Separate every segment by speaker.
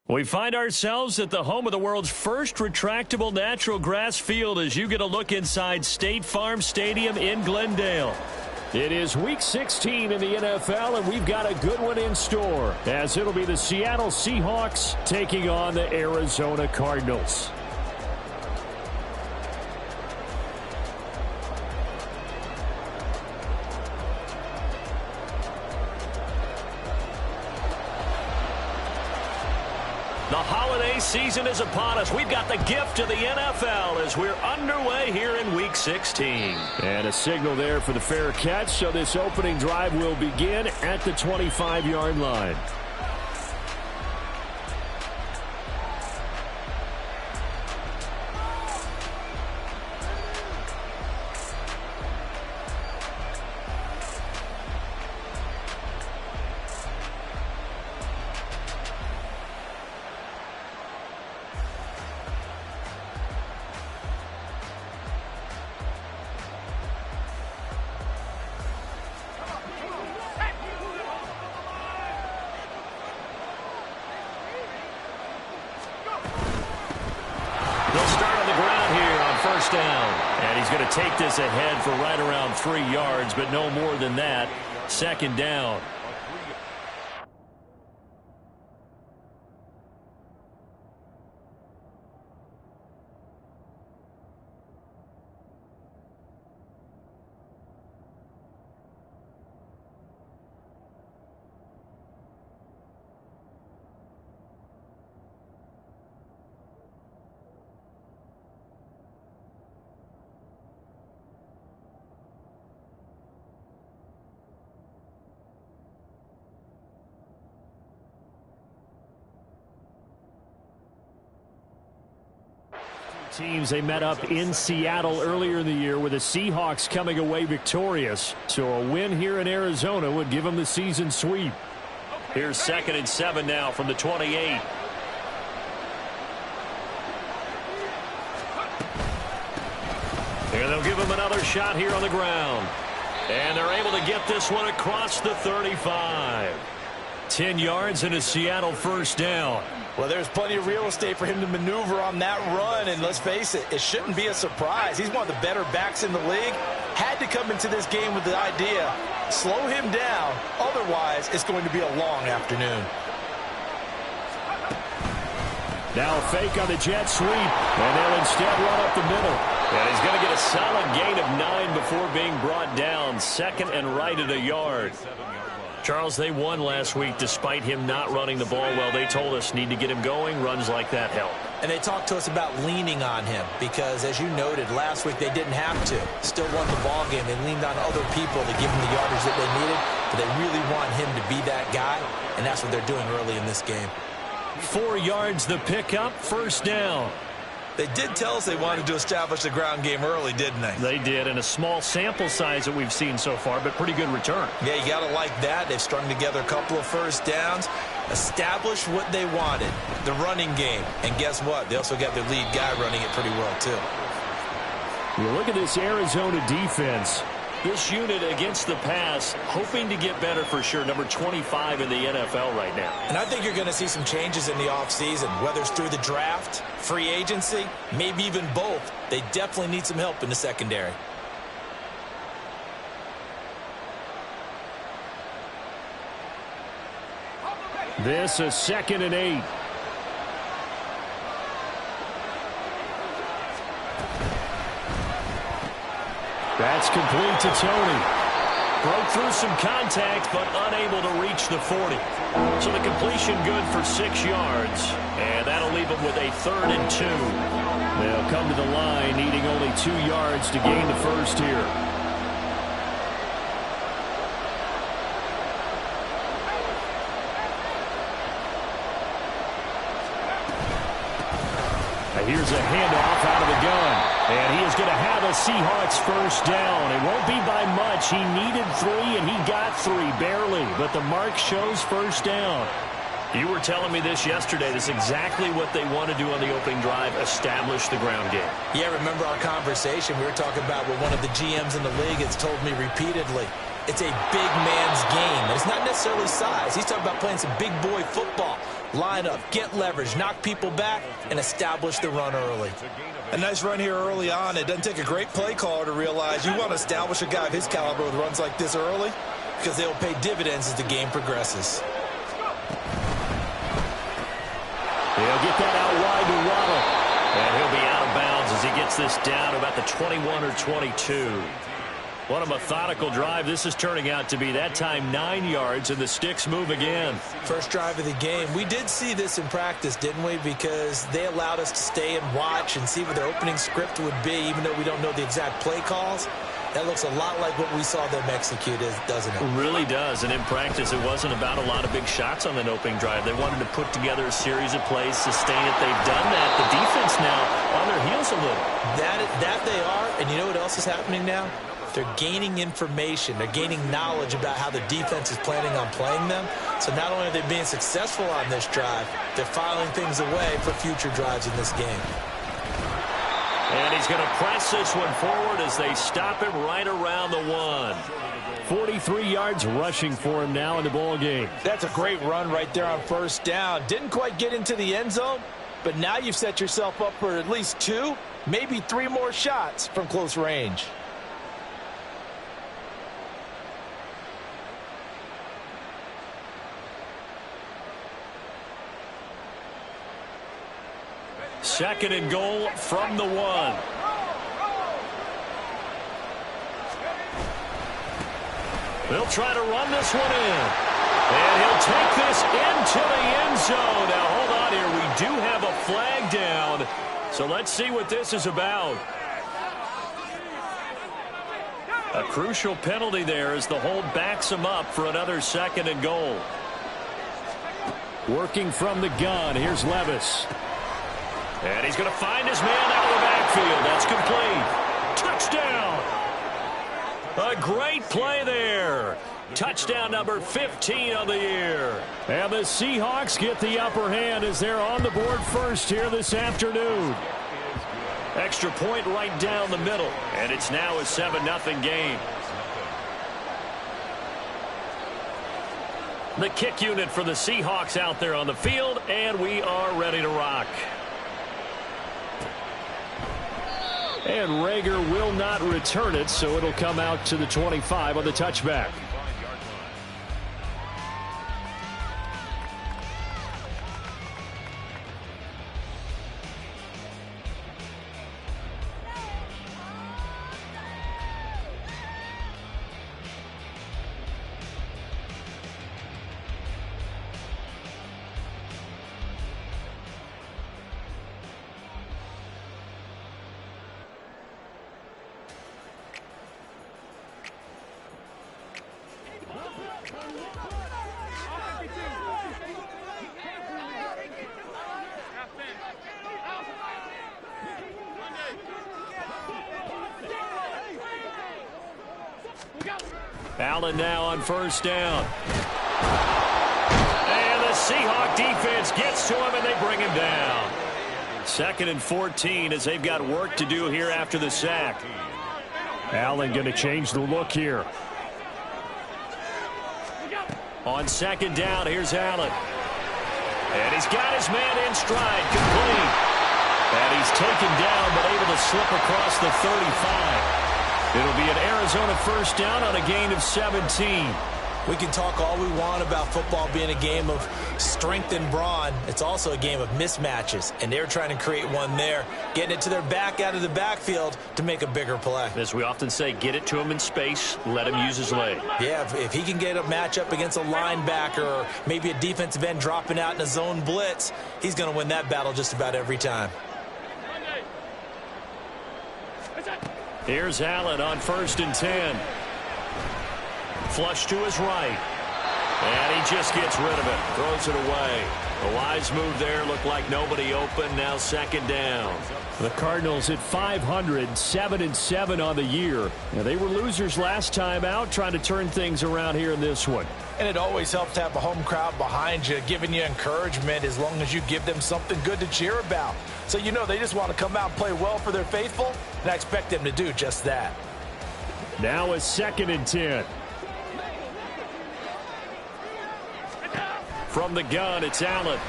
Speaker 1: We find ourselves at the home of the world's first retractable natural grass field as you get a look inside State Farm Stadium in Glendale. It is Week 16 in the NFL, and we've got a good one in store, as it'll be the Seattle Seahawks taking on the Arizona Cardinals. The holiday season is upon us. We've got the gift of the NFL as we're underway here in Week 16. And a signal there for the fair catch, so this opening drive will begin at the 25-yard line. Down, and he's going to take this ahead for right around 3 yards, but no more than that. Second down. Teams, they met up in Seattle earlier in the year with the Seahawks coming away victorious. So a win here in Arizona would give them the season sweep. Here's 2nd and 7 now from the 28. And they'll give him another shot here on the ground. And they're able to get this one across the 35. 10 yards and a Seattle first down.
Speaker 2: Well, there's plenty of real estate for him to maneuver on that run, and let's face it, it shouldn't be a surprise. He's one of the better backs in the league. Had to come into this game with the idea, slow him down, otherwise it's going to be a long afternoon.
Speaker 1: Now a fake on the jet sweep, and they'll instead run up the middle. And he's going to get a solid gain of 9 before being brought down. Second and right at a yard. Charles, they won last week despite him not running the ball well. They told us need to get him going. Runs like that help.
Speaker 2: And they talked to us about leaning on him because, as you noted, last week they didn't have to. Still won the ball game. They leaned on other people to give him the yardage that they needed. But they really want him to be that guy, and that's what they're doing early in this game.
Speaker 1: 4 yards the pickup, first down.
Speaker 2: They did tell us they wanted to establish the ground game early, didn't they?
Speaker 1: They did, and a small sample size that we've seen so far, but pretty good return.
Speaker 2: Yeah, you got to like that. They've strung together a couple of first downs, established what they wanted, the running game. And guess what? They also got their lead guy running it pretty well, too.
Speaker 1: You look at this Arizona defense. This unit against the pass, hoping to get better for sure. Number 25 in the NFL right now.
Speaker 2: And I think you're going to see some changes in the offseason, whether it's through the draft, free agency, maybe even both. They definitely need some help in the secondary.
Speaker 1: This is 2nd and 8. That's complete to Tony. Broke through some contact, but unable to reach the 40. So the completion good for 6 yards. And that'll leave them with a 3rd and 2. They'll come to the line needing only 2 yards to gain the first here. Here's a handoff out of the gun. And he is going to have a Seahawks first down. It won't be by much. He needed 3, and he got 3, barely. But the mark shows first down. You were telling me this yesterday. This is exactly what they want to do on the opening drive, establish the ground game.
Speaker 2: Yeah, remember our conversation? We were talking about what one of the GMs in the league has told me repeatedly. It's a big man's game. And it's not necessarily size. He's talking about playing some big boy football. line up, get leverage, knock people back, and establish the run early. A nice run here early on. It doesn't take a great play caller to realize you want to establish a guy of his caliber with runs like this early, because they'll pay dividends as the game progresses.
Speaker 1: He'll get that out wide to Waddle. And he'll be out of bounds as he gets this down about the 21 or 22. What a methodical drive this is turning out to be. That time 9 yards, and the sticks move again.
Speaker 2: First drive of the game. We did see this in practice, didn't we? Because they allowed us to stay and watch and see what their opening script would be, even though we don't know the exact play calls. That looks a lot like what we saw them execute, doesn't it?
Speaker 1: It really does. And in practice, it wasn't about a lot of big shots on that opening drive. They wanted to put together a series of plays, sustain it. They've done that. The defense now on their heels a little.
Speaker 2: That they are. And you know what else is happening now? They're gaining information. They're gaining knowledge about how the defense is planning on playing them. So not only are they being successful on this drive, they're filing things away for future drives in this game.
Speaker 1: And he's going to press this one forward as they stop him right around the 1. 43 yards rushing for him now in the ball game.
Speaker 2: That's a great run right there on first down. Didn't quite get into the end zone, but now you've set yourself up for at least 2, maybe 3 more shots from close range.
Speaker 1: Second and goal from the 1. They'll try to run this one in. And he'll take this into the end zone. Now, hold on here. We do have a flag down. So let's see what this is about. A crucial penalty there as the hold backs him up for another second and goal. Working from the gun. Here's Levis. And he's going to find his man out of the backfield. That's complete. Touchdown. A great play there. Touchdown number 15 of the year. And the Seahawks get the upper hand as they're on the board first here this afternoon. Extra point right down the middle. And it's now a 7-0 game. The kick unit for the Seahawks out there on the field. And we are ready to rock. And Rager will not return it, so it'll come out to the 25 on the touchback. Allen now on first down. And the Seahawk defense gets to him, and they bring him down. 2nd and 14 as they've got work to do here after the sack. Allen going to change the look here. On 2nd down, here's Allen. And he's got his man in stride, complete. And he's taken down, but able to slip across the 35. It'll be an Arizona first down on a gain of 17. We can talk all we want about football being a game of strength and brawn. It's also a game of mismatches, and they're trying to create one there, getting it to their back out of the backfield to make a bigger play. As we often say, get it to him in space, let him use his leg.
Speaker 2: Yeah, if he can get a matchup against a linebacker or maybe a defensive end dropping out in a zone blitz, he's going to win that battle just about every time.
Speaker 1: Here's Allen on 1st and 10. Flush to his right. And he just gets rid of it. Throws it away. A wise move there. Looked like nobody open. Now 2nd down. The Cardinals at 500, 7-7 on the year. Now, they were losers last time out, trying to turn things around here in this one.
Speaker 2: And it always helps to have a home crowd behind you, giving you encouragement as long as you give them something good to cheer about. So you know they just want to come out and play well for their faithful, and I expect them to do just that.
Speaker 1: Now a 2nd and 10. From the gun, it's Allen.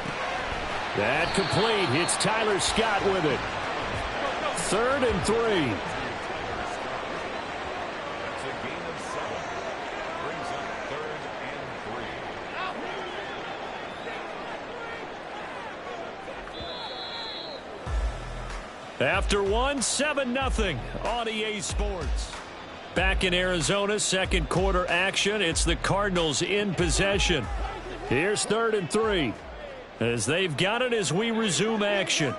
Speaker 1: That complete. It's Tyler Scott with it. 3rd and 3.
Speaker 3: That's a gain of 7. Brings up 3rd and 3.
Speaker 1: After one, 7-0 on EA Sports. Back in Arizona, second quarter action. It's the Cardinals in possession. Here's 3rd and 3. As they've got it as we resume action.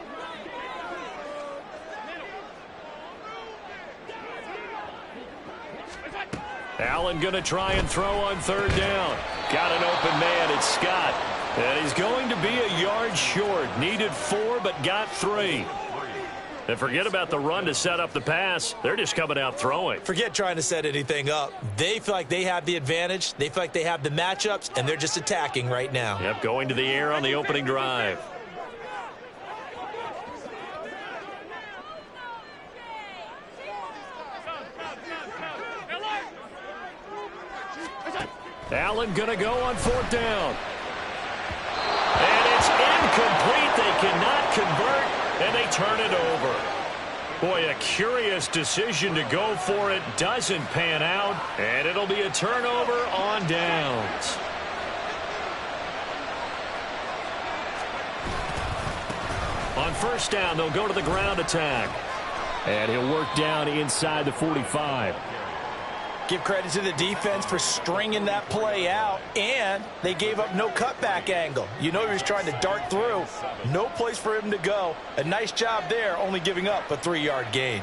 Speaker 1: Allen going to try and throw on 3rd down. Got an open man. It's Scott. And he's going to be a yard short. Needed 4, but got 3. And forget about the run to set up the pass. They're just coming out throwing.
Speaker 2: Forget trying to set anything up. They feel like they have the advantage. They feel like they have the matchups, and they're just attacking right now.
Speaker 1: Yep, going to the air on the opening drive. Allen going to go on 4th down. And it's incomplete. They cannot convert, and they turn it over. Boy, a curious decision to go for it. Doesn't pan out, and it'll be a turnover on downs. On 1st down, they'll go to the ground attack. And he'll work down inside the 45.
Speaker 2: Give credit to the defense for stringing that play out, and they gave up no cutback angle. You know he was trying to dart through. No place for him to go. A nice job there, only giving up a 3-yard gain.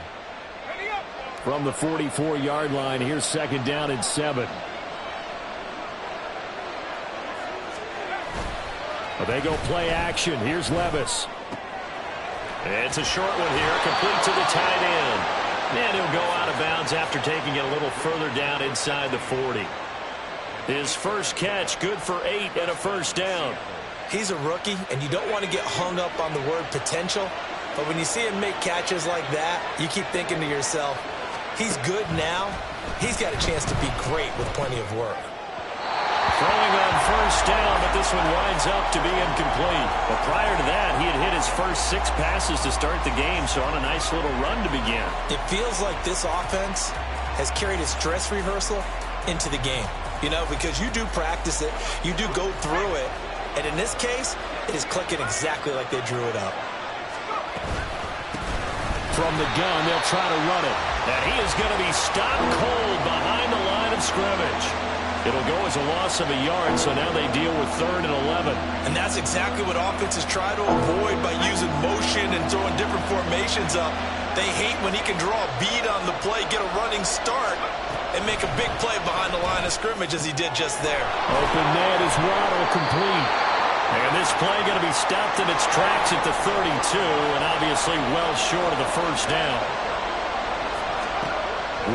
Speaker 1: From the 44-yard line, here's 2nd down and 7. Well, they go play action. Here's Levis. It's a short one here, complete to the tight end. And he'll go out of bounds after taking it a little further down inside the 40. His first catch, good for 8 and a 1st down.
Speaker 2: He's a rookie, and you don't want to get hung up on the word potential. But when you see him make catches like that, you keep thinking to yourself, he's good now. He's got a chance to be great with plenty of work.
Speaker 1: Throwing on 1st down, but this one winds up to be incomplete. But prior to that, he had hit his first 6 passes to start the game, so on a nice little run to begin.
Speaker 2: It feels like this offense has carried its dress rehearsal into the game. You know, because you do practice it, you do go through it, and in this case, it is clicking exactly like they drew it up.
Speaker 1: From the gun, they'll try to run it. And he is going to be stopped cold behind the line of scrimmage. It'll go as a loss of a yard, so now they deal with 3rd and 11.
Speaker 2: And that's exactly what offenses try to avoid by using motion and throwing different formations up. They hate when he can draw a bead on the play, get a running start, and make a big play behind the line of scrimmage as he did just there.
Speaker 1: Open man is Waddle, complete. And this play going to be stopped in its tracks at the 32, and obviously well short of the 1st down.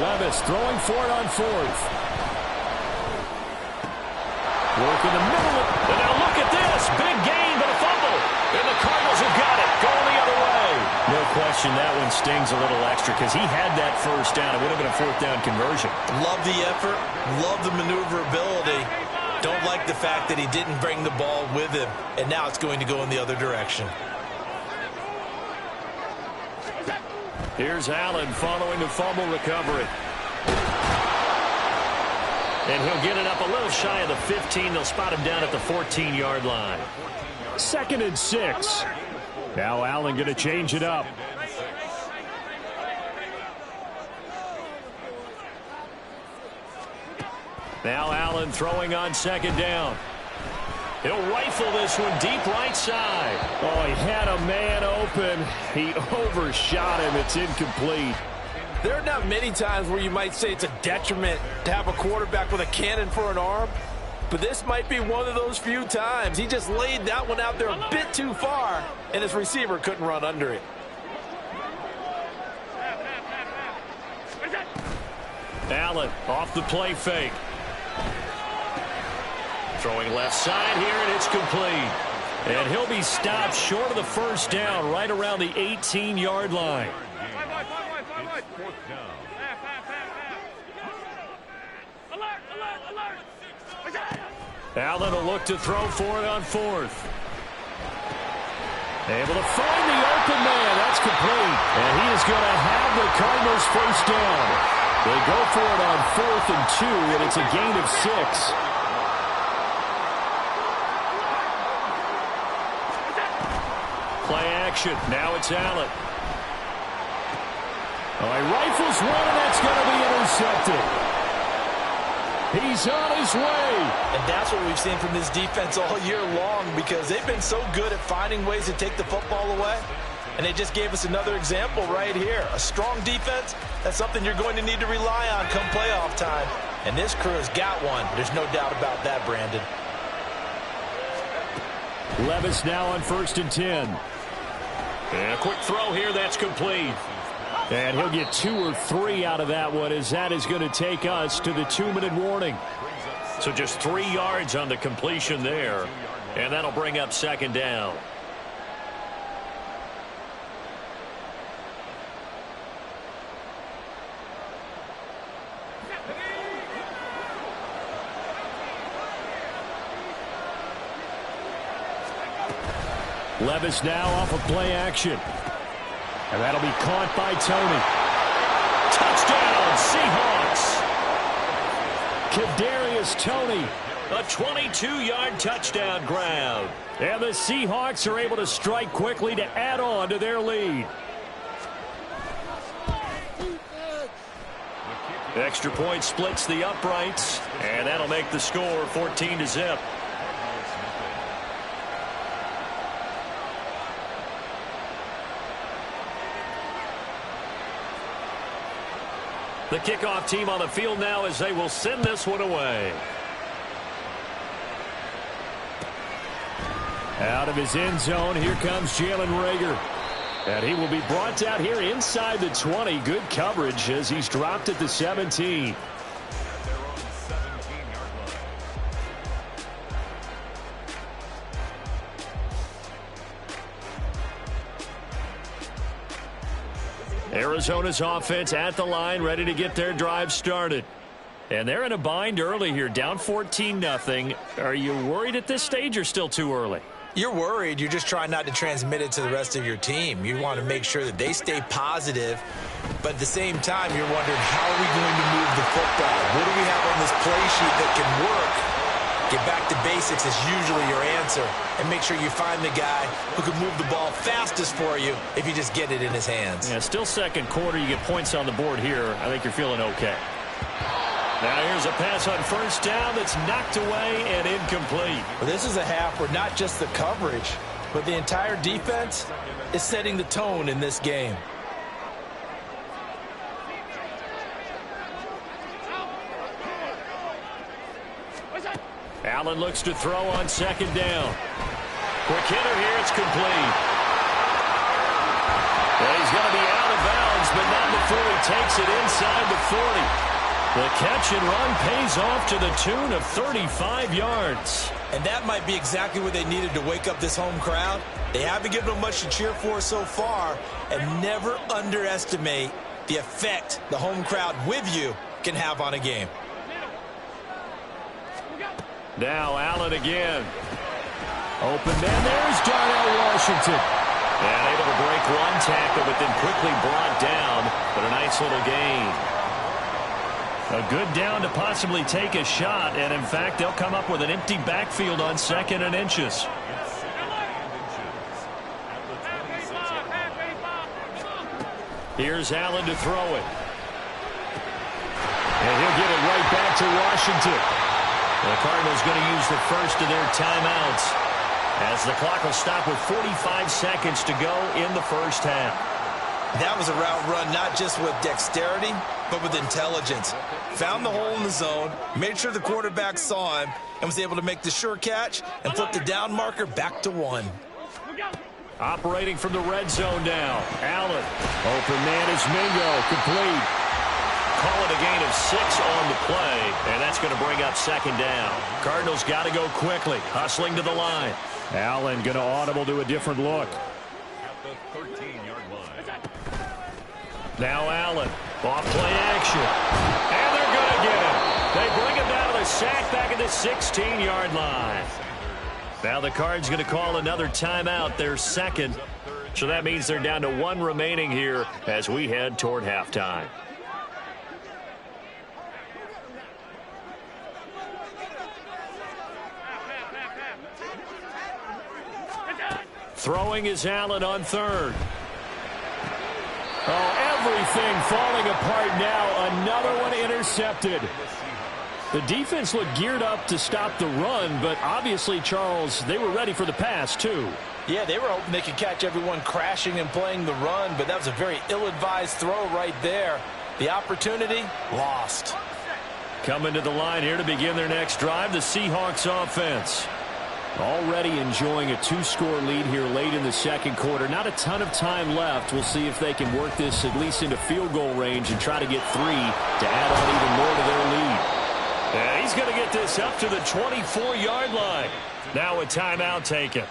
Speaker 1: Levis throwing for it on 4th. Work in the middle, and now look at this. Big gain, but a fumble. And the Cardinals have got it, going the other way. No question that one stings a little extra because he had that 1st down. It would have been a 4th down conversion.
Speaker 2: Love the effort, love the maneuverability. Don't like the fact that he didn't bring the ball with him, and now it's going to go in the other direction.
Speaker 1: Here's Allen following the fumble recovery. And he'll get it up a little shy of the 15. They'll spot him down at the 14-yard line. 2nd and 6. Now Allen going to change it up. Now Allen throwing on 2nd down. He'll rifle this one deep right side. Oh, he had a man open. He overshot him. It's incomplete.
Speaker 4: There are not many times where you might say it's a detriment to have a quarterback with a cannon for an arm, but this might be one of those few times. He just laid that one out there a bit too far, and his receiver couldn't run under it.
Speaker 1: Allen off the play fake. Throwing left side here, and it's complete. And he'll be stopped short of the 1st down, right around the 18-yard line. Allen will look to throw for it on fourth. Able to find the open man. That's complete. And he is going to have the Cardinals first down. They go for it on 4th and 2, and it's a gain of 6. Play action. Now it's Allen. Oh, he rifles one, and that's going to be intercepted. He's on his way.
Speaker 2: And that's what we've seen from this defense all year long, because they've been so good at finding ways to take the football away. And they just gave us another example right here. A strong defense, that's something you're going to need to rely on come playoff time. And this crew has got one. There's no doubt about that, Brandon.
Speaker 1: Levis now on 1st and 10. And a quick throw here, that's complete. And he'll get 2 or 3 out of that one, as that is going to take us to the 2-minute warning. So just 3 yards on the completion there. And that'll bring up 2nd down. Levis now off of play action. And that'll be caught by Tony. Touchdown, Seahawks. Kadarius Toney. A 22-yard touchdown grab. And the Seahawks are able to strike quickly to add on to their lead. Extra point splits the uprights. And that'll make the score 14-0. The kickoff team on the field now as they will send this one away. Out of his end zone, here comes Jalen Reagor. And he will be brought down here inside the 20. Good coverage as he's dropped at the 17. Arizona's offense at the line, ready to get their drive started. And they're in a bind early here, down 14-0. Are you worried at this stage or still too early?
Speaker 2: You're worried. You're just trying not to transmit it to the rest of your team. You want to make sure that they stay positive, but at the same time, you're wondering, how are we going to move the football? What do we have on this play sheet that can work? Get back to basics is usually your answer, and make sure you find the guy who can move the ball fastest for you if you just get it in his hands.
Speaker 1: Yeah, still second quarter. You get points on the board here. I think you're feeling okay. Now here's a pass on 1st down that's knocked away and incomplete.
Speaker 2: Well, this is a half where not just the coverage, but the entire defense is setting the tone in this game.
Speaker 1: Allen looks to throw on 2nd down. Quick hitter here, it's complete. Well, he's going to be out of bounds, but not before he takes it inside the 40. The catch and run pays off to the tune of 35 yards.
Speaker 2: And that might be exactly what they needed to wake up this home crowd. They haven't given them much to cheer for so far, and never underestimate the effect the home crowd with you can have on a game.
Speaker 1: Now Allen again. Open man, there's Darnell Washington. And able to break one tackle, but then quickly brought down. But a nice little gain. A good down to possibly take a shot. And, in fact, they'll come up with an empty backfield on 2nd and inches. Here's Allen to throw it. And he'll get it right back to Washington. The Cardinals going to use the first of their timeouts as the clock will stop with 45 seconds to go in the first half.
Speaker 2: That was a route run not just with dexterity, but with intelligence. Found the hole in the zone, made sure the quarterback saw him, and was able to make the sure catch and flip the down marker back to 1.
Speaker 1: Operating from the red zone now. Allen. Open man is Mingo. Complete. Call it a gain of 6 on the play, and that's going to bring up 2nd down. Cardinals got to go quickly, hustling to the line. Allen going to audible to a different look.
Speaker 3: At the 13-yard line.
Speaker 1: Now Allen, off play action. And they're going to get him. They bring him down to the a sack back at the 16-yard line. Now the Cards going to call another timeout, their second. So that means they're down to one remaining here as we head toward halftime. Throwing is Allen on third. Oh, everything falling apart now. Another one intercepted. The defense looked geared up to stop the run, but obviously, Charles, they were ready for the pass, too.
Speaker 2: Yeah, they were hoping they could catch everyone crashing and playing the run, but that was a very ill-advised throw right there. The opportunity, lost.
Speaker 1: Coming to the line here to begin their next drive, the Seahawks offense. Already enjoying a two-score lead here late in the second quarter. Not a ton of time left. We'll see if they can work this at least into field goal range and try to get 3 to add on even more to their lead. And he's going to get this up to the 24-yard line. Now a timeout taken.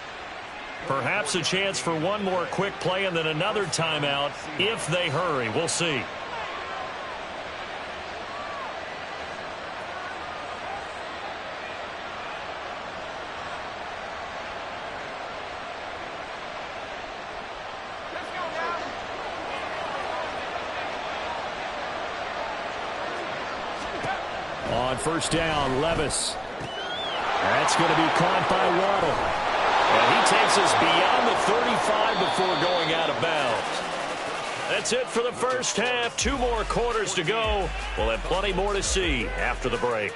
Speaker 1: Perhaps a chance for one more quick play and then another timeout if they hurry. We'll see. On first down, Levis. That's going to be caught by Waddle. And he takes us beyond the 35 before going out of bounds. That's it for the first half. 2 more quarters to go. We'll have plenty more to see after the break.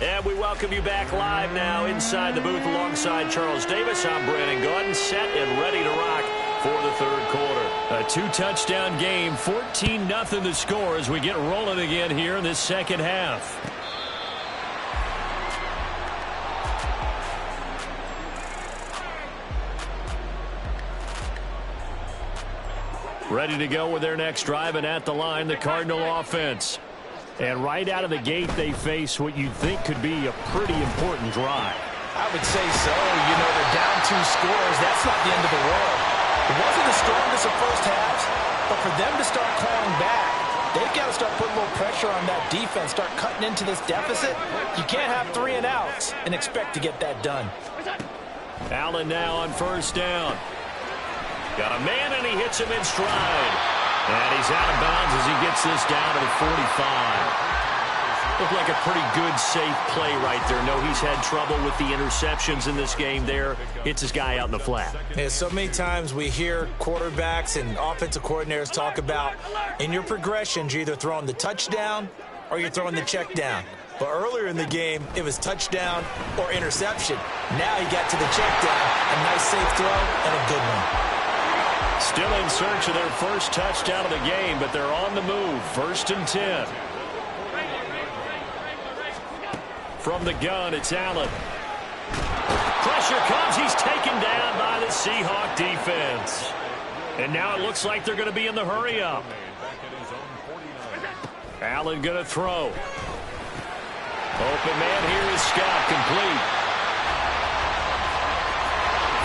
Speaker 1: And we welcome you back live now inside the booth alongside Charles Davis. I'm Brandon Gaudin, set and ready to rock for the third quarter. A 2-touchdown game, 14-0 the score as we get rolling again here in this second half. Ready to go with their next drive, and at the line, the Cardinal offense. And right out of the gate, they face what you'd think could be a pretty important drive.
Speaker 2: I would say so. You know, they're down 2 scores. That's not the end of the world. It wasn't the strongest of first halves, but for them to start clawing back, they've got to start putting a little pressure on that defense, start cutting into this deficit. You can't have 3 and outs and expect to get that done.
Speaker 1: Allen now on first down. Got a man, and he hits him in stride. And he's out of bounds as he gets this down to the 45. Looked like a pretty good, safe play right there. No, he's had trouble with the interceptions in this game there. Hits his guy out in the flat.
Speaker 2: Yeah, so many times we hear quarterbacks and offensive coordinators talk about in your progressions, you're either throwing the touchdown or you're throwing the check down. But earlier in the game, it was touchdown or interception. Now he got to the check down. A nice, safe throw and a good one.
Speaker 1: Still in search of their first touchdown of the game, but they're on the move. 1st and 10. From the gun, it's Allen. Pressure comes. He's taken down by the Seahawk defense. And now it looks like they're going to be in the hurry-up. Allen going to throw. Open man here is Scott, complete.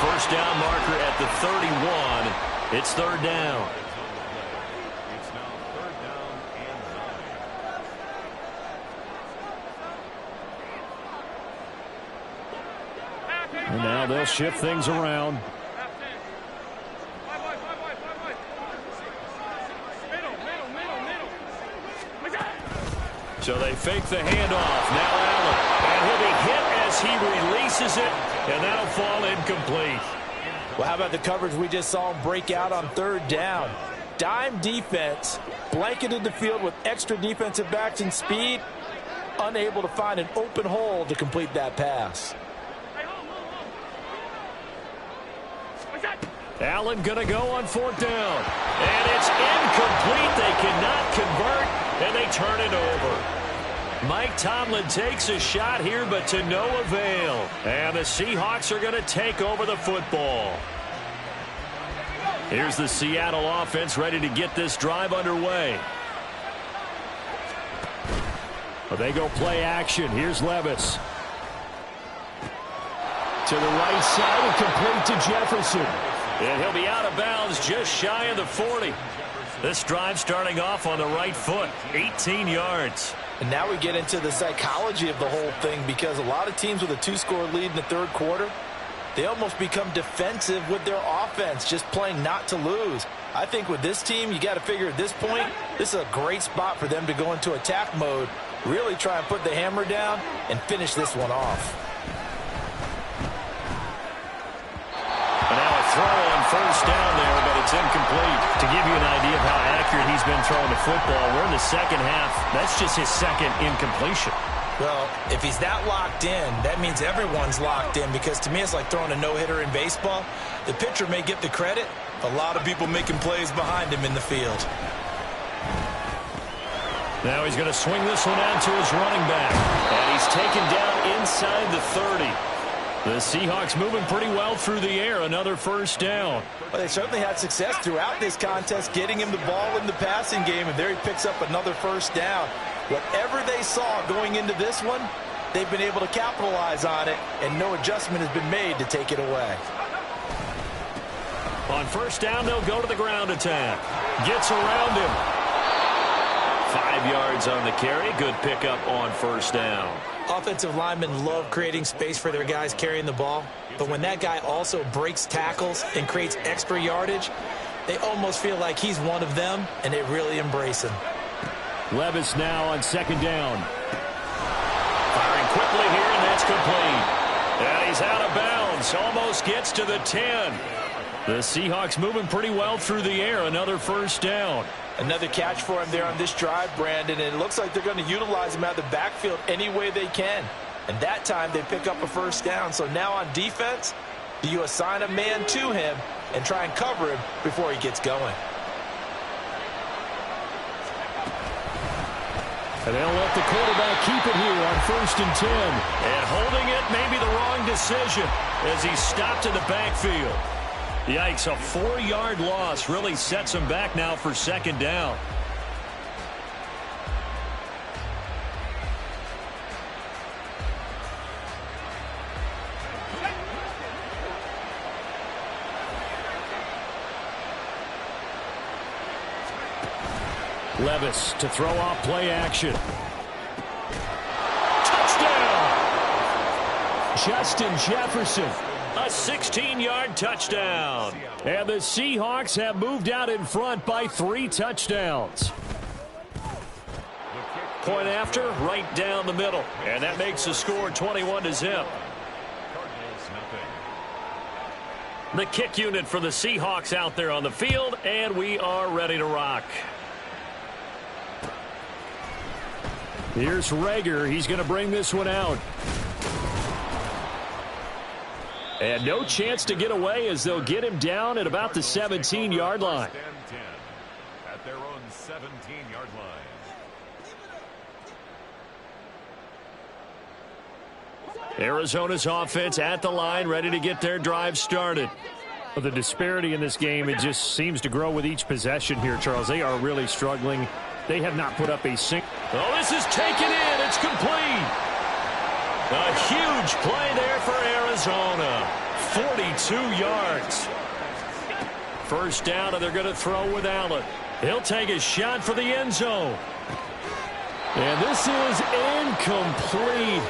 Speaker 1: First down marker at the 31. It's 3rd down.
Speaker 3: It's now 3rd down and 9.
Speaker 1: And now they'll shift things around. So they fake the handoff. Now Allen. And he'll be hit as he releases it. And that'll fall incomplete.
Speaker 2: Well, how about the coverage we just saw him break out on 3rd down? Dime defense, blanketed the field with extra defensive backs and speed, unable to find an open hole to complete that pass.
Speaker 1: Allen going to go on 4th down. And it's incomplete. They cannot convert, and they turn it over. Mike Tomlin takes a shot here, but to no avail. And the Seahawks are going to take over the football. Here's the Seattle offense ready to get this drive underway. Well, they go play action. Here's Levis. To the right side and complete to Jefferson. And he'll be out of bounds just shy of the 40. This drive starting off on the right foot, 18 yards.
Speaker 2: And now we get into the psychology of the whole thing, because a lot of teams with a 2-score lead in the third quarter, they almost become defensive with their offense, just playing not to lose. I think with this team, you got to figure at this point, this is a great spot for them to go into attack mode, really try and put the hammer down and finish this one off.
Speaker 1: And now a throw on first down there, but it's incomplete. To give you an idea of how accurate he's been throwing the football, we're in the second half. That's just his second incompletion.
Speaker 2: Well, if he's that locked in, that means everyone's locked in, because to me it's like throwing a no-hitter in baseball. The pitcher may get the credit, a lot of people making plays behind him in the field.
Speaker 1: Now he's going to swing this one out to his running back. And he's taken down inside the 30. The Seahawks moving pretty well through the air. Another first down.
Speaker 2: Well, they certainly had success throughout this contest getting him the ball in the passing game, and there he picks up another first down. Whatever they saw going into this one, they've been able to capitalize on it, and no adjustment has been made to take it away.
Speaker 1: On first down, they'll go to the ground attack. Gets around him. 5 yards on the carry. Good pickup on first down.
Speaker 2: Offensive linemen love creating space for their guys carrying the ball, but when that guy also breaks tackles and creates extra yardage, they almost feel like he's one of them, and they really embrace him.
Speaker 1: Levis now on second down. Firing quickly here, and that's complete. And he's out of bounds. Almost gets to the 10. The Seahawks moving pretty well through the air. Another first down.
Speaker 2: Another catch for him there on this drive, Brandon, and it looks like they're going to utilize him out of the backfield any way they can. And that time they pick up a first down. So now on defense, do you assign a man to him and try and cover him before he gets going?
Speaker 1: And they'll let the quarterback keep it here on 1st and 10. And holding it may be the wrong decision as he's stopped in the backfield. Yikes, a 4-yard loss really sets him back now for second down. Levis to throw off play action. Touchdown! Justin Jefferson. A 16-yard touchdown. And the Seahawks have moved out in front by 3 touchdowns. Point after, right down the middle. And that makes the score 21-0. The kick unit for the Seahawks out there on the field, and we are ready to rock. Here's Rager. He's going to bring this one out. And no chance to get away as they'll get him down at about the 17-yard line.
Speaker 3: At their own 17-yard line.
Speaker 1: Arizona's offense at the line, ready to get their drive started. Well, the disparity in this game, it just seems to grow with each possession here, Charles. They are really struggling. They have not put up a single. Oh, this is taken in. It's complete. A huge play there for Arizona. 42 yards. First down, and they're going to throw with Allen. He'll take a shot for the end zone. And this is incomplete.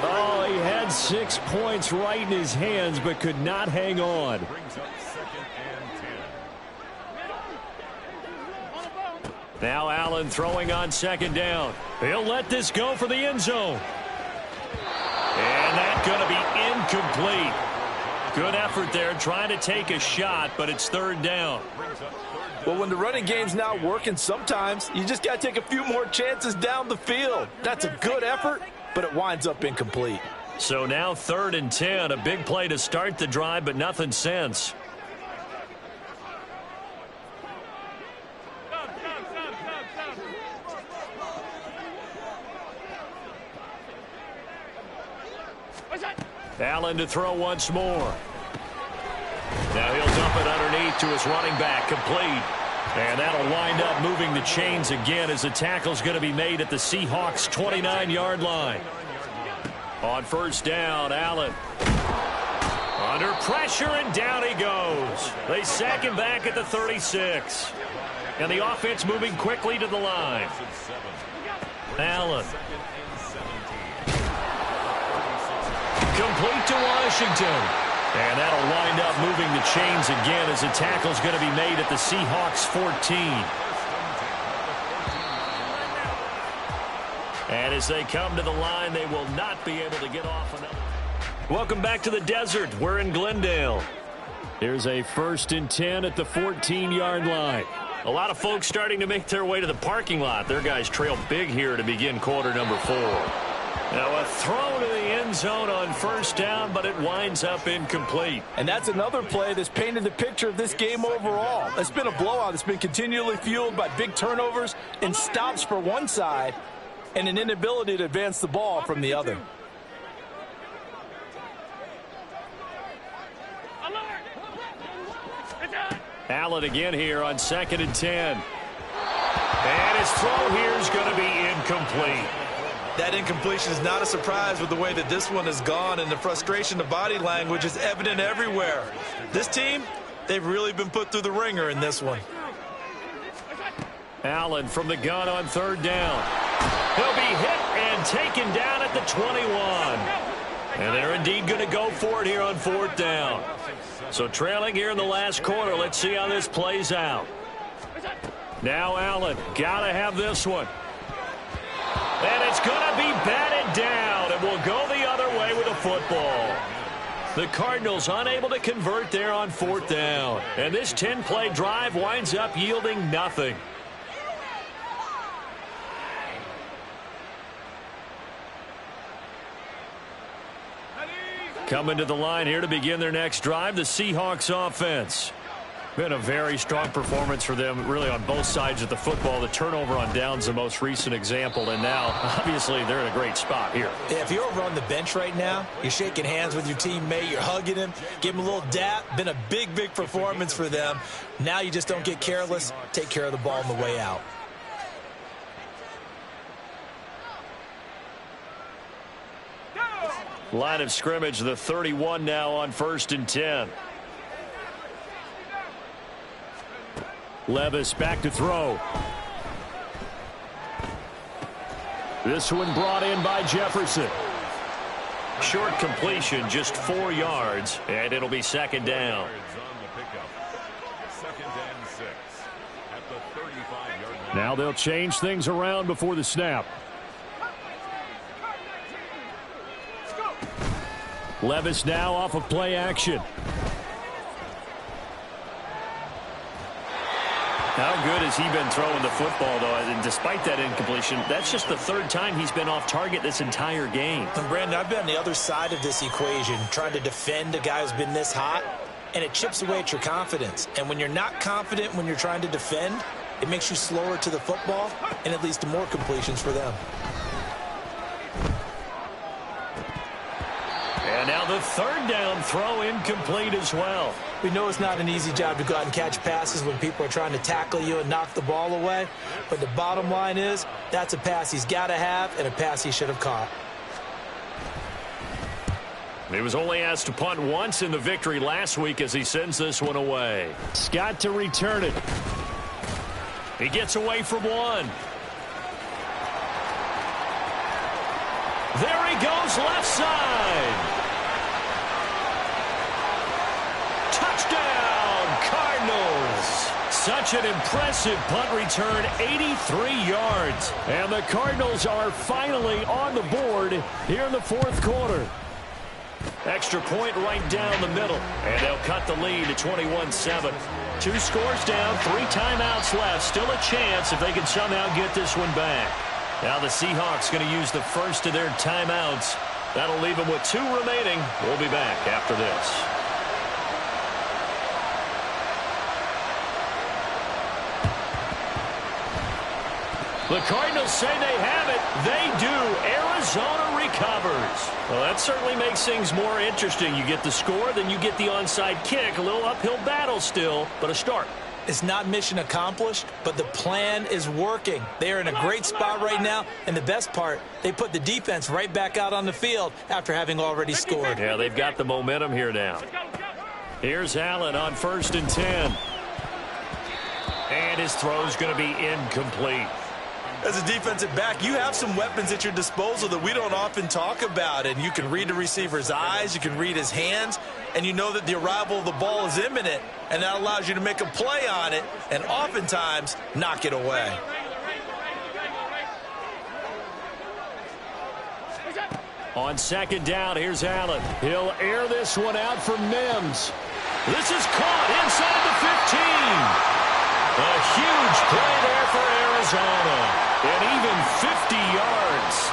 Speaker 1: Oh, he had 6 points right in his hands, but could not hang on.
Speaker 3: Brings up 2nd and 10.
Speaker 1: Now Allen throwing on second down. He'll let this go for the end zone. And that's going to be incomplete. Good effort there trying to take a shot, but it's third down.
Speaker 4: Well, when the running game's not working, sometimes you just got to take a few more chances down the field. That's a good effort, but it winds up incomplete.
Speaker 1: So now 3rd and 10, a big play to start the drive, but nothing since. Allen to throw once more. Now he'll dump it underneath to his running back, complete. And that'll wind up moving the chains again as the tackle's going to be made at the Seahawks' 29-yard line. On first down, Allen. Under pressure, and down he goes. They sack him back at the 36. And the offense moving quickly to the line. Allen. Complete to Washington. And that'll wind up moving the chains again as the tackle's going to be made at the Seahawks 14. And as they come to the line, they will not be able to get off another. Welcome back to the desert. We're in Glendale. Here's a 1st and 10 at the 14-yard line. A lot of folks starting to make their way to the parking lot. Their guys trail big here to begin quarter number 4. Now a throw to the end zone on 1st down, but it winds up incomplete.
Speaker 2: And that's another play that's painted the picture of this game overall. It's been a blowout. It's been continually fueled by big turnovers and stops for one side and an inability to advance the ball from the other.
Speaker 1: Allen again here on 2nd and 10. And his throw here is going to be incomplete.
Speaker 2: That incompletion is not a surprise with the way that this one has gone, and the frustration of body language is evident everywhere. This team, they've really been put through the ringer in this one.
Speaker 1: Allen from the gun on 3rd down. He'll be hit and taken down at the 21. And they're indeed going to go for it here on 4th down. So trailing here in the last quarter. Let's see how this plays out. Now Allen, got to have this one. And it's going to be batted down, and will go the other way with a football. The Cardinals unable to convert there on 4th down. And this 10-play drive winds up yielding nothing. Coming to the line here to begin their next drive, the Seahawks offense. Been a very strong performance for them, really, on both sides of the football. The turnover on downs, the most recent example, and now, obviously, they're in a great spot here.
Speaker 2: Yeah, if you're over on the bench right now, you're shaking hands with your teammate, you're hugging him, give him a little dap. Been a big, big performance for them. Now you just don't get careless. Take care of the ball on the way out.
Speaker 1: Line of scrimmage, the 31 now on 1st and 10. Levis back to throw. This one brought in by Jefferson. Short completion, just 4 yards, and it'll be 2nd down. Now they'll change things around before the snap. Levis now off of play action. How good has he been throwing the football, though? And despite that incompletion, that's just the 3rd time he's been off target this entire game.
Speaker 2: And Brandon, I've been on the other side of this equation, trying to defend a guy who's been this hot, and it chips away at your confidence. And when you're not confident when you're trying to defend, it makes you slower to the football, and it leads to more completions for them.
Speaker 1: And now the 3rd down throw incomplete as well.
Speaker 2: We know it's not an easy job to go out and catch passes when people are trying to tackle you and knock the ball away. But the bottom line is, that's a pass he's got to have and a pass he should have caught.
Speaker 1: He was only asked to punt once in the victory last week as he sends this one away. Scott to return it. He gets away from one. There he goes, left side. Touchdown, Cardinals. Such an impressive punt return, 83 yards. And the Cardinals are finally on the board here in the 4th quarter. Extra point right down the middle. And they'll cut the lead to 21-7. 2 scores down, 3 timeouts left. Still a chance if they can somehow get this one back. Now the Seahawks going to use the first of their timeouts. That'll leave them with 2 remaining. We'll be back after this. The Cardinals say they have it. They do. Arizona recovers. Well, that certainly makes things more interesting. You get the score, then you get the onside kick. A little uphill battle still, but a start.
Speaker 2: It's not mission accomplished, but the plan is working. They are in a great spot right now, and the best part, they put the defense right back out on the field after having already scored.
Speaker 1: Yeah, they've got the momentum here now. Here's Allen on 1st and 10. And his throw's going to be incomplete.
Speaker 2: As a defensive back, you have some weapons at your disposal that we don't often talk about, and you can read the receiver's eyes, you can read his hands, and you know that the arrival of the ball is imminent, and that allows you to make a play on it and oftentimes knock it away.
Speaker 1: On 2nd down, here's Allen. He'll air this one out for Mims. This is caught inside the 15. A huge play there for Arizona. And even 50 yards.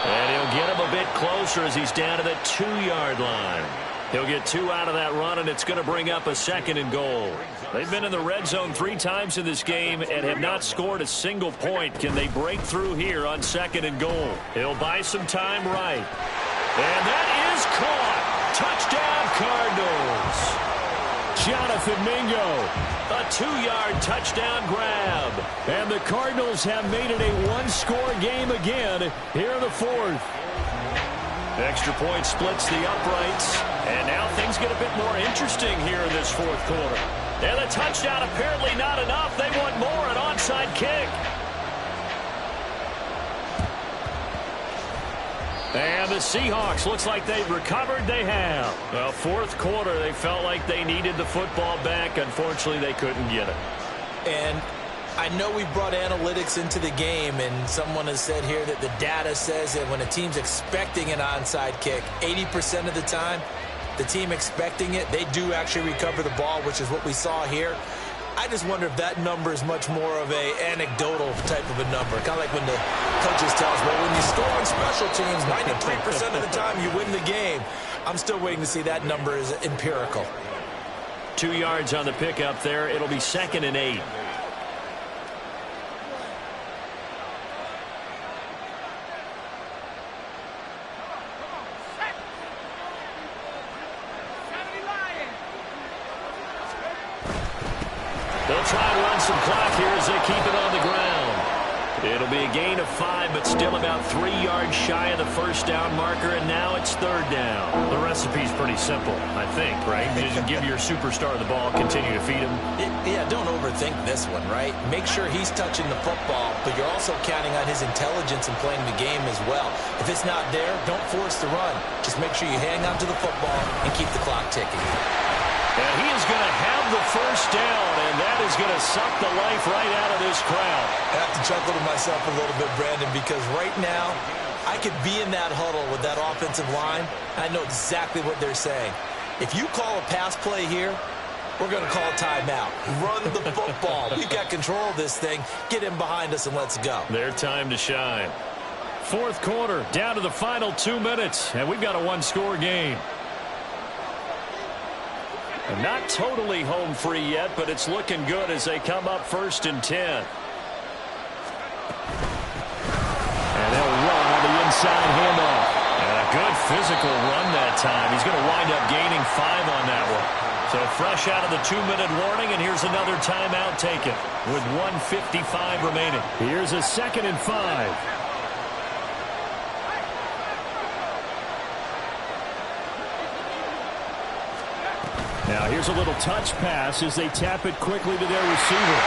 Speaker 1: And he'll get him a bit closer as he's down to the 2-yard line. He'll get 2 out of that run, and it's going to bring up a 2nd and goal. They've been in the red zone 3 times in this game and have not scored a single point. Can they break through here on 2nd and goal? He'll buy some time right. And that is caught. Touchdown, Cardinals. Jonathan Mingo. A 2-yard touchdown grab. And the Cardinals have made it a 1-score game again here in the 4th. Extra point splits the uprights. And now things get a bit more interesting here in this 4th quarter. And the touchdown apparently not enough. They want more, an onside kick. And the Seahawks, looks like they've recovered. They have. Well, 4th quarter, they felt like they needed the football back. Unfortunately, they couldn't get it.
Speaker 2: And I know we brought analytics into the game, and someone has said here that the data says that when a team's expecting an onside kick, 80% of the time, the team expecting it, they do actually recover the ball, which is what we saw here. I just wonder if that number is much more of a anecdotal type of a number. Kind of like when the coaches tell us, well, when you score on special teams, 93% of the time you win the game. I'm still waiting to see that number is empirical.
Speaker 1: 2 yards on the pickup there. It'll be 2nd and 8. They'll try to run some clock here as they keep it on the ground. It'll be a gain of 5, but still about 3 yards shy of the 1st down marker, and now it's 3rd down. The recipe's pretty simple, I think, right? You just give your superstar the ball, continue to feed him.
Speaker 2: Yeah, don't overthink this one, right? Make sure he's touching the football, but you're also counting on his intelligence in playing the game as well. If it's not there, don't force the run. Just make sure you hang on to the football and keep the clock ticking.
Speaker 1: And he is going to have the 1st down, and that is going to suck the life right out of this crowd.
Speaker 2: I have to chuckle to myself a little bit, Brandon, because right now I could be in that huddle with that offensive line. I know exactly what they're saying. If you call a pass play here, we're going to call a timeout. Run the football. We got control of this thing. Get in behind us and let's go.
Speaker 1: Their time to shine. 4th quarter, down to the final 2 minutes, and we've got a 1-score game. And not totally home free yet, but it's looking good as they come up 1st and 10. And they'll run on the inside handoff. And a good physical run that time. He's going to wind up gaining 5 on that one. So fresh out of the 2-minute warning, and here's another timeout taken with 1:55 remaining. Here's a 2nd and 5. Now here's a little touch pass as they tap it quickly to their receiver.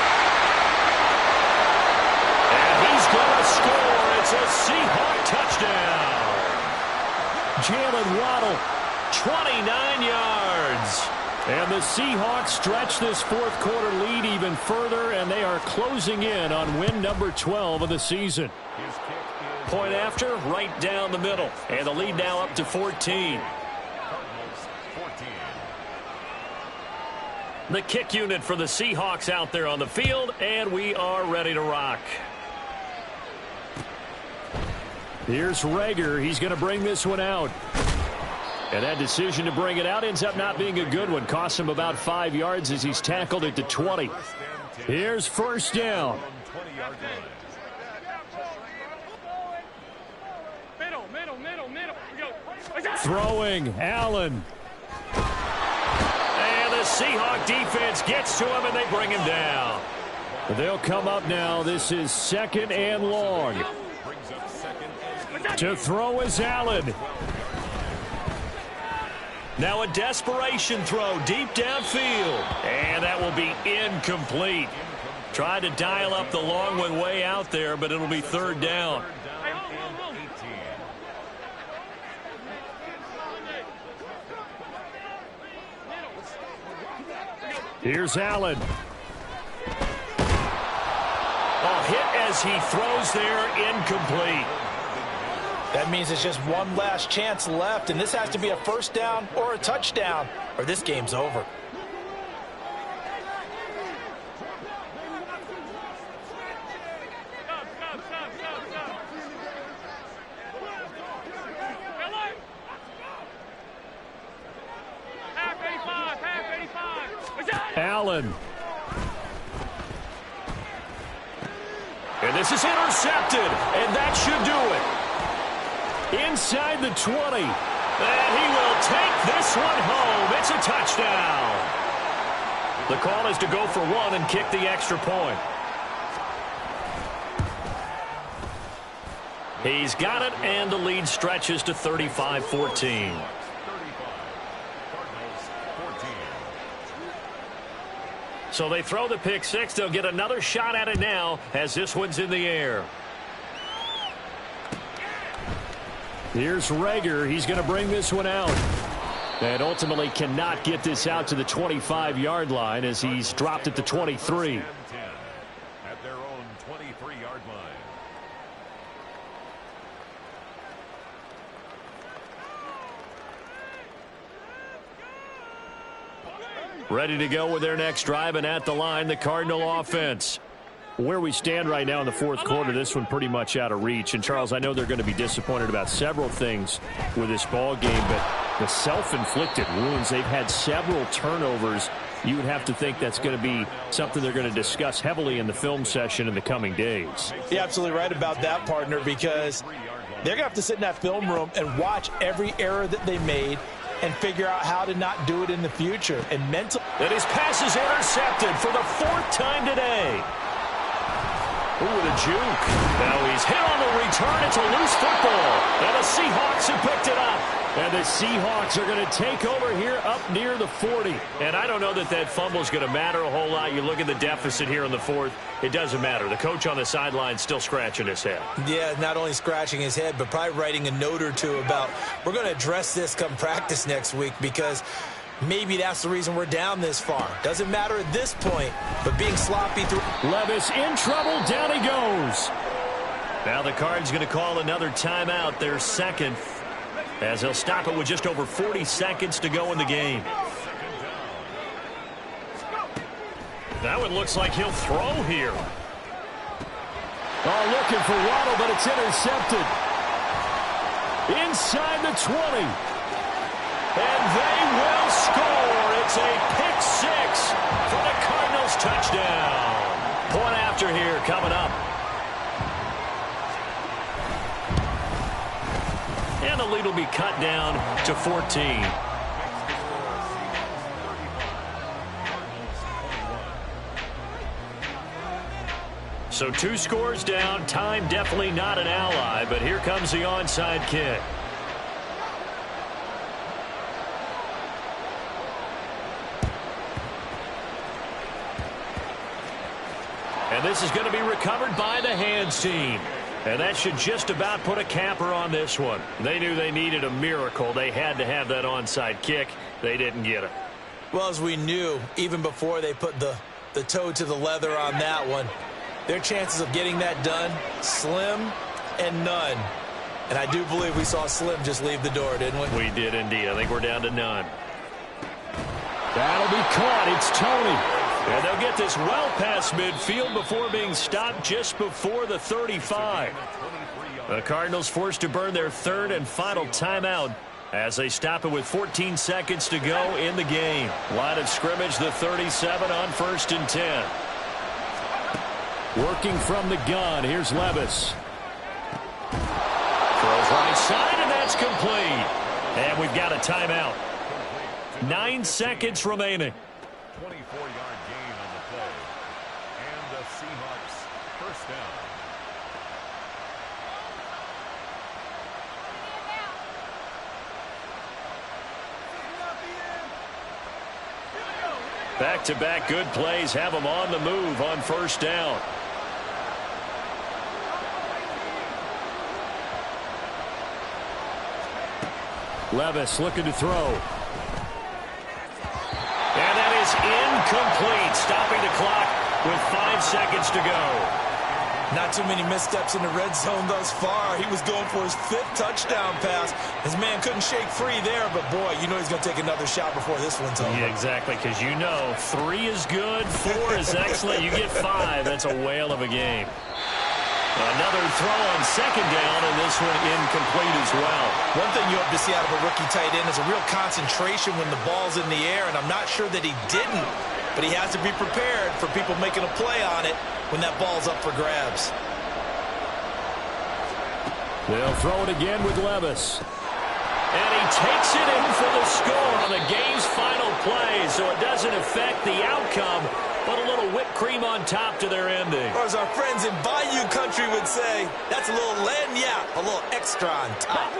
Speaker 1: And he's going to score. It's a Seahawk touchdown. Jalen Waddle, 29 yards. And the Seahawks stretch this 4th quarter lead even further, and they are closing in on win number 12 of the season. Point after, right down the middle. And the lead now up to 14. The kick unit for the Seahawks out there on the field, and we are ready to rock. Here's Rager. He's going to bring this one out. And that decision to bring it out ends up not being a good one. Costs him about 5 yards as he's tackled at the 20. Here's 1st down. Throwing, Allen. And the Seahawks defense gets to him, and they bring him down. They'll come up now. This is 2nd and long. To throw is Allen. Now a desperation throw deep downfield. And that will be incomplete. Tried to dial up the long one way out there, but it'll be 3rd down. Here's Allen. A hit as he throws there, incomplete.
Speaker 2: That means it's just one last chance left, and this has to be a 1st down or a touchdown, or this game's over.
Speaker 1: Allen. And this is intercepted, and that should do it. Inside the 20. And he will take this one home. It's a touchdown. The call is to go for 1 and kick the extra point. He's got it, and the lead stretches to 35-14. So they throw the pick 6. They'll get another shot at it now as this one's in the air. Here's Rager. He's going to bring this one out. And ultimately cannot get this out to the 25-yard line as he's dropped at the 23.
Speaker 3: At their own 23-yard line.
Speaker 1: Ready to go with their next drive, and at the line, the Cardinal offense. Where we stand right now in the 4th quarter, this one pretty much out of reach. And, Charles, I know they're going to be disappointed about several things with this ball game, but the self-inflicted wounds, they've had several turnovers. You would have to think that's going to be something they're going to discuss heavily in the film session in the coming days.
Speaker 2: You're absolutely right about that, partner, because they're going to have to sit in that film room and watch every error that they made and figure out how to not do it in the future. And mental.
Speaker 1: And his pass is intercepted for the 4th time today. Ooh, the juke. Now he's hit on the return. It's a loose football. And the Seahawks have picked it up. And the Seahawks are going to take over here up near the 40. And I don't know that that fumble is going to matter a whole lot. You look at the deficit here in the 4th. It doesn't matter. The coach on the sideline still scratching his head.
Speaker 2: Yeah, not only scratching his head, but probably writing a note or two about, we're going to address this come practice next week, because maybe that's the reason we're down this far. Doesn't matter at this point, but being sloppy through.
Speaker 1: Levis in trouble. Down he goes. Now the Cards going to call another timeout, their 2nd, as they'll stop it with just over 40 seconds to go in the game. That one looks like he'll throw here. Oh, looking for Waddle, but it's intercepted. Inside the 20. And they will score. It's a pick 6 for the Cardinals touchdown. Point after here coming up. And the lead will be cut down to 14. So 2 scores down. Time definitely not an ally, but here comes the onside kick. And this is going to be recovered by the hands team. And that should just about put a capper on this one. They knew they needed a miracle. They had to have that onside kick. They didn't get it.
Speaker 2: Well, as we knew, even before they put the toe to the leather on that one, their chances of getting that done, slim and none. And I do believe we saw Slim just leave the door, didn't we?
Speaker 1: We did indeed. I think we're down to none. That'll be caught. It's Tony. And they'll get this well past midfield before being stopped just before the 35. The Cardinals forced to burn their 3rd and final timeout as they stop it with 14 seconds to go in the game. Line of scrimmage, the 37 on 1st and 10. Working from the gun, here's Levis. Throws right side, and That's complete. And we've got a timeout. 9 seconds remaining.
Speaker 3: 24-yard gain on the play. And the Seahawks first down.
Speaker 1: Back-to-back good plays have them on the move on first down. Levis looking to throw. And that is incomplete, stopping the clock with 5 seconds to go.
Speaker 2: Not too many missteps in the red zone thus far. He was going for his 5th touchdown pass. His man couldn't shake free there, but boy, you know he's going to take another shot before this one's over.
Speaker 1: Yeah, exactly, because you know 3 is good, 4 is excellent. You get 5, that's a whale of a game. Another throw on second down, and this one incomplete as well.
Speaker 2: One thing you hope to see out of a rookie tight end is a real concentration when the ball's in the air, and I'm not sure that he didn't, but he has to be prepared for people making a play on it when that ball's up for grabs.
Speaker 1: They'll throw it again with Levis. And he takes it in for the score on the game's final play, so it doesn't affect the outcome, but a little whipped cream on top to their ending.
Speaker 2: Or as our friends in Bayou Country would say, that's a little lagniappe, a little extra on top.